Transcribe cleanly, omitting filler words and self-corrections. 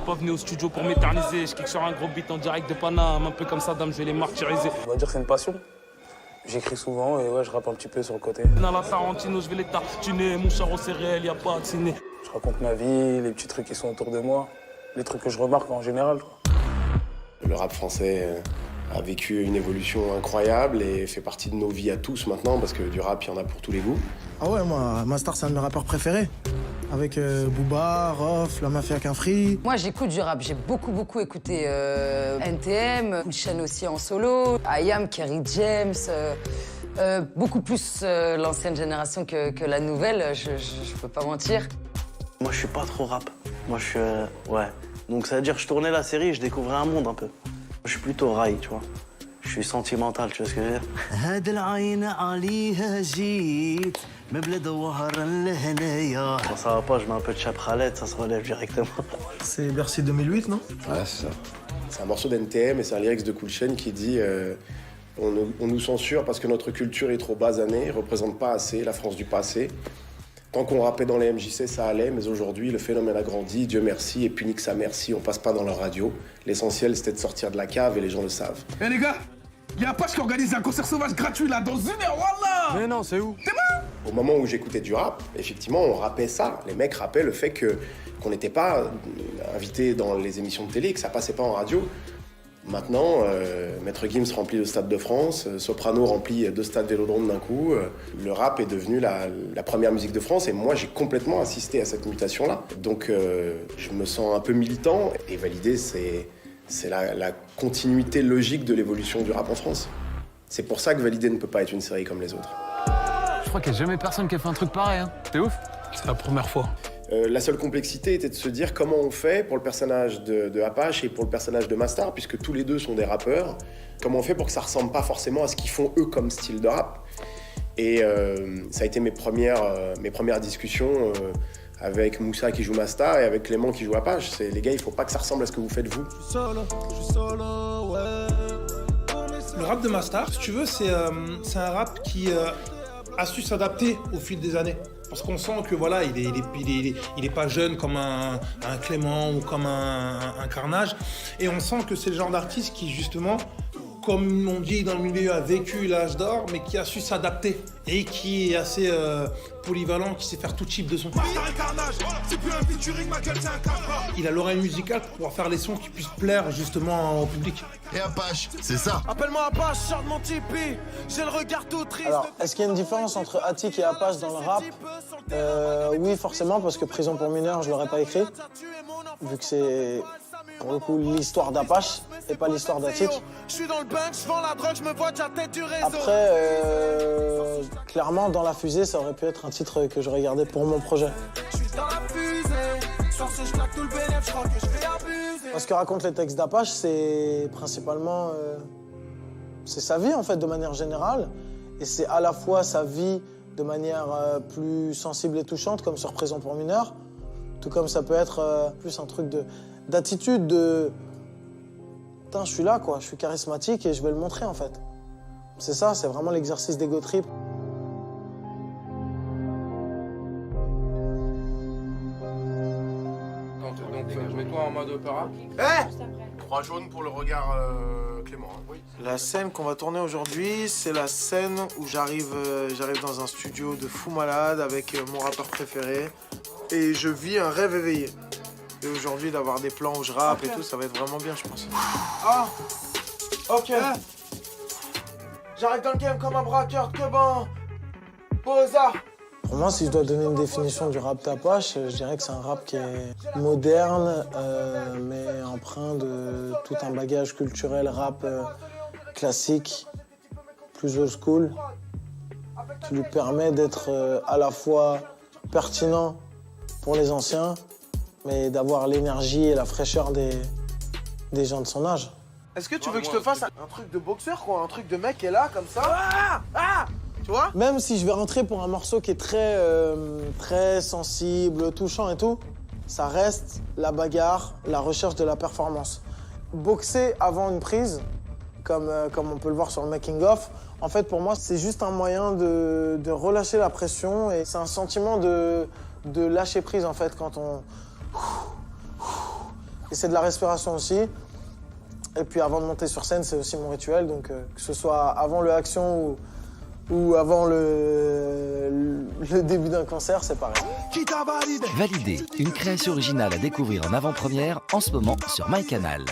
pas venu au studio pour m'éterniser. Je kick sur un gros beat en direct de Paname, un peu comme ça, dame, je vais les martyriser. On va dire que c'est une passion. J'écris souvent et ouais, je rappe un petit peu sur le côté. Dans la Tarantino, je vais les tartiner. Mon char au céréales, y a pas de ciné. Je raconte ma vie, les petits trucs qui sont autour de moi, les trucs que je remarque en général, quoi. Le rap français a vécu une évolution incroyable et fait partie de nos vies à tous maintenant, parce que du rap, il y en a pour tous les goûts. Ah ouais, moi, Mastar, c'est un de mes rappeurs préférés. Avec Booba, Rof, La Mafia Quinfri. Moi, j'écoute du rap. J'ai beaucoup écouté NTM, Cool Chain aussi en solo, IAM, Kerry James, beaucoup plus l'ancienne génération que la nouvelle, je peux pas mentir. Moi, je suis pas trop rap. Moi, je suis... ouais. Donc, ça veut dire que je tournais la série et je découvrais un monde un peu. Je suis plutôt rail, tu vois. Je suis sentimental, tu vois ce que je veux dire. Quand ça va pas, je mets un peu de chapralette, ça se relève directement. C'est Bercy 2008, non? Ouais, c'est ça. C'est un morceau d'NTM et c'est un lyrics de Cool Chain qui dit on nous censure parce que notre culture est trop basanée, représente pas assez la France du passé. Tant qu'on rappait dans les MJC, ça allait, mais aujourd'hui, le phénomène a grandi, Dieu merci, et puis nique sa merci, on passe pas dans leur radio. L'essentiel, c'était de sortir de la cave et les gens le savent. Eh les gars, y a Apache qui organise un concert sauvage gratuit là, dans une heure, voilà. Mais non, c'est où? Au moment où j'écoutais du rap, effectivement, on rappait ça. Les mecs rappaient le fait qu'on n'était pas invités dans les émissions de télé, que ça passait pas en radio. Maintenant, Maître Gims remplit le Stade de France, Soprano remplit 2 stades Vélodrome d'un coup. Le rap est devenu la première musique de France et moi, j'ai complètement assisté à cette mutation-là. Donc, je me sens un peu militant et Validé, c'est la continuité logique de l'évolution du rap en France. C'est pour ça que Validé ne peut pas être une série comme les autres. Je crois qu'il n'y a jamais personne qui a fait un truc pareil, hein. C'est ouf. C'est la première fois. La seule complexité était de se dire comment on fait pour le personnage de Apache et pour le personnage de Mastar, puisque tous les deux sont des rappeurs. Comment on fait pour que ça ressemble pas forcément à ce qu'ils font eux comme style de rap. Et ça a été mes premières discussions avec Moussa qui joue Mastar et avec Clément qui joue Apache. C'est les gars, il faut pas que ça ressemble à ce que vous faites vous. Le rap de Mastar, si tu veux, c'est un rap qui a su s'adapter au fil des années. Parce qu'on sent que voilà, il est pas jeune comme un Clément ou comme un Carnage. Et on sent que c'est le genre d'artiste qui, justement, comme on dit dans le milieu, a vécu l'âge d'or, mais qui a su s'adapter. Et qui est assez polyvalent, qui sait faire tout type de son. Il a l'oreille musicale pour pouvoir faire les sons qui puissent plaire justement au public. Et Apache, c'est ça. Appelle-moi Apache, sors de mon Tipeee. J'ai le regard tout triste. Alors, est-ce qu'il y a une différence entre Attic et Apache dans le rap? Oui, forcément, parce que Prison pour mineurs, je l'aurais pas écrit. Vu que c'est, pour le coup, l'histoire d'Apache et pas l'histoire d'Attic. Je suis dans le bank, je vends la drogue, je me vois de la tête du réseau. Après, clairement, Dans la fusée, ça aurait pu être un titre que j'aurais gardé pour mon projet. Je suis dans la fusée, sur ce je claque tout le bénéf, je crois que je vais abuser. Ce que racontent les textes d'Apache, c'est principalement... c'est sa vie, en fait, de manière générale. Et c'est à la fois sa vie de manière plus sensible et touchante, comme sur Prison pour mineurs, tout comme ça peut être plus un truc d'attitude, de... Putain, je suis là, quoi. Je suis charismatique et je vais le montrer, en fait. C'est ça, c'est vraiment l'exercice d'ego trip. Donc, mets-toi en mode opéra. 3 jaunes pour le regard Clément. Hein. Oui. La scène qu'on va tourner aujourd'hui, c'est la scène où j'arrive dans un studio de fou malade avec mon rappeur préféré et je vis un rêve éveillé. Et aujourd'hui, d'avoir des plans où je rappe et tout, ça va être vraiment bien, je pense. Ah, ok. J'arrive dans le game comme un braqueur de queban. Posa. Pour moi, si je dois donner une définition du rap d'Apache, je dirais que c'est un rap qui est moderne, mais empreint de tout un bagage culturel rap classique, plus old school, qui lui permet d'être à la fois pertinent pour les anciens, mais d'avoir l'énergie et la fraîcheur des gens de son âge. Est-ce que tu veux que je te fasse un truc de boxeur, quoi, un truc de mec qui est là, comme ça? Tu vois? Même si je vais rentrer pour un morceau qui est très sensible, touchant et tout, ça reste la bagarre, la recherche de la performance. Boxer avant une prise, comme on peut le voir sur le making-of, en fait, pour moi, c'est juste un moyen de relâcher la pression et c'est un sentiment de lâcher prise, en fait, quand on... Et c'est de la respiration aussi. Et puis avant de monter sur scène, c'est aussi mon rituel. Donc que ce soit avant le action ou avant le début d'un concert, c'est pareil. Validé, une création originale à découvrir en avant-première en ce moment sur MyCanal.